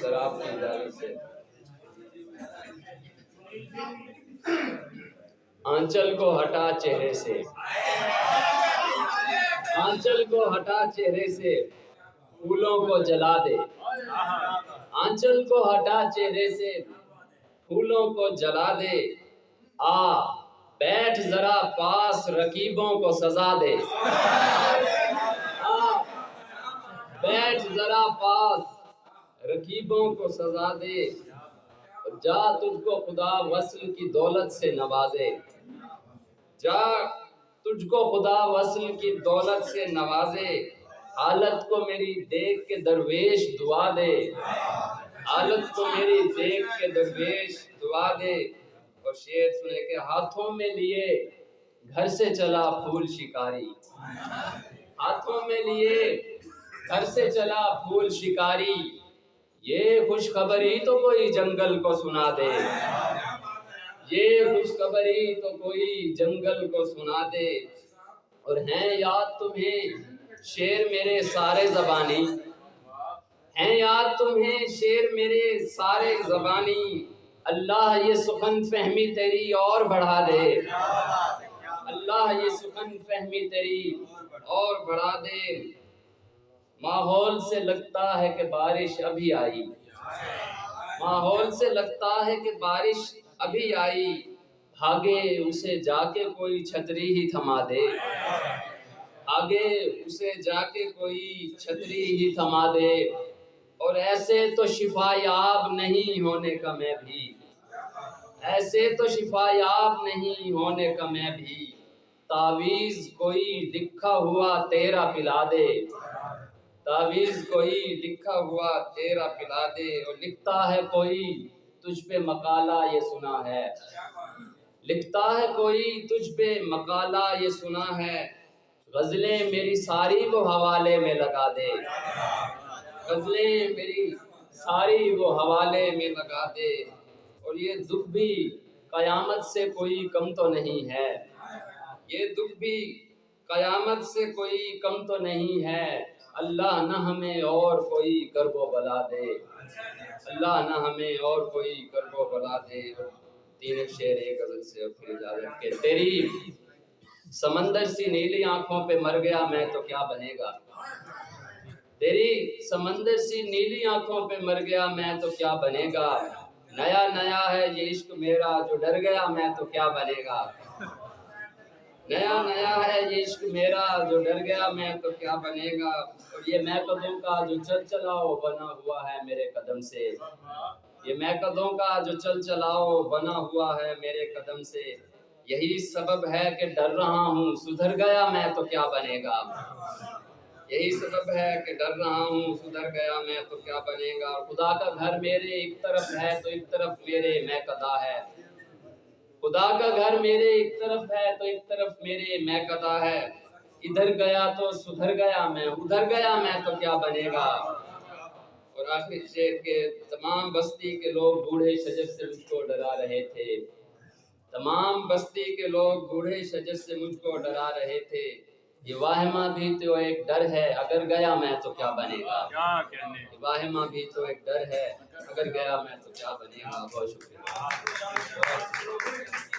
شراب کی داری سے آنچل کو ہٹا چہرے سے، آنچل کو ہٹا چہرے سے پھولوں کو جلا دے، آنچل کو ہٹا چہرے سے پھولوں کو جلا دے، آ بیٹھ ذرا پاس رقیبوں کو سزا دے، آ بیٹھ ذرا پاس رقیبوں کو سزا دے، جا تجھ کو خدا وصل کی دولت سے نوازے، جا تجھ کو خدا وصل کی دولت سے نوازے، حالت کو میری دیکھ کے درویش دعا دے، حالت کو میری دیکھ کے درویش دعا دے۔ اور شعر سنے کہ ہاتھوں میں لیے گھر سے چلا پھول شکاری، ہاتھوں میں لیے گھر سے چلا پھول شکاری، یہ خوشخبری تو کوئی جنگل کو سنا دے، یہ خوشخبری تو کوئی جنگل کو سنا دے۔ اور ہیں یاد تمہیں شعر میرے سارے زبانی، ہیں یاد تمہیں شعر میرے سارے زبانی، اللہ یہ سخن فہمی تیری اور بڑھا دے، اللہ یہ سخن فہمی تیری اور بڑھا دے۔ ماحول سے لگتا ہے کہ بارش ابھی آئی، ماحول سے لگتا ہے کہ بارش ابھی آئی، بھاگے اسے جا کے کوئی چھتری ہی تھما دے، آگے اسے جا کے کوئی چھتری ہی تھما دے۔ اور ایسے تو شفا یاب نہیں ہونے کا میں بھی، ایسے تو شفا یاب نہیں ہونے کا میں بھی، تعویذ کوئی لکھا ہوا تیرا پلا دے، تعویذ کوئی لکھا ہوا تیرا پلا دے۔ اور لکھتا ہے کوئی تجھ پہ مقالہ یہ سنا ہے، لکھتا ہے کوئی تجھ پہ مقالہ یہ سنا ہے، غزلیں میری ساری وہ حوالے میں لگا دے، غزلیں میری ساری وہ حوالے میں لگا دے۔ اور یہ دکھ بھی قیامت سے کوئی کم تو نہیں ہے، یہ دکھ بھی قیامت سے کوئی کم تو نہیں ہے، اللہ نہ ہمیں اور کوئی کرب و بلا دے، اللہ نہ ہمیں اور کوئی کرب و بلا دے۔ تین شعر ایک غزل سے اور پھر اجازت کے۔ تیری سمندر سی نیلی آنکھوں پہ مر گیا میں تو کیا بنے گا، تیری سمندر سی نیلی آنکھوں پہ مر گیا میں تو کیا بنے گا، نیا نیا ہے یہ عشق میرا جو ڈر گیا میں تو کیا بنے گا، نیا نیا ہے یہ عشق میرا جو ڈر گیا میں تو کیا بنے گا۔ اور یہ میں قدوں کا جو چل چلاؤ بنا ہوا ہے میرے قدم سے، یہ میں قدوں کا جو چل چلاؤ بنا ہوا ہے میرے قدم سے، یہی سبب ہے کہ ڈر رہا ہوں سدھر گیا میں تو کیا بنے گا، یہی سبب ہے کہ ڈر رہا ہوں سدھر گیا میں تو کیا بنے گا۔ خدا کا گھر میرے ایک طرف ہے تو ایک طرف میرے میں قدا ہے، خدا کا گھر میرے ایک طرف ہے تو ایک طرف میرے میں قدا ہے، ادھر گیا تو سدھر گیا میں ادھر گیا میں تو کیا بنے گا۔ اور آخری شعر کے تمام بستی کے لوگ بوڑھے شجر سے مجھ کو ڈرا رہے تھے، تمام بستی کے لوگ بوڑھے شجر سے مجھ کو ڈرا رہے تھے، یہ واہمہ بھی تو ایک ڈر ہے اگر گیا میں تو کیا بنے گا، یہ واہمہ بھی تو ایک ڈر ہے اگر گیا میں تو کیا بنے گا۔ بہت شکریہ۔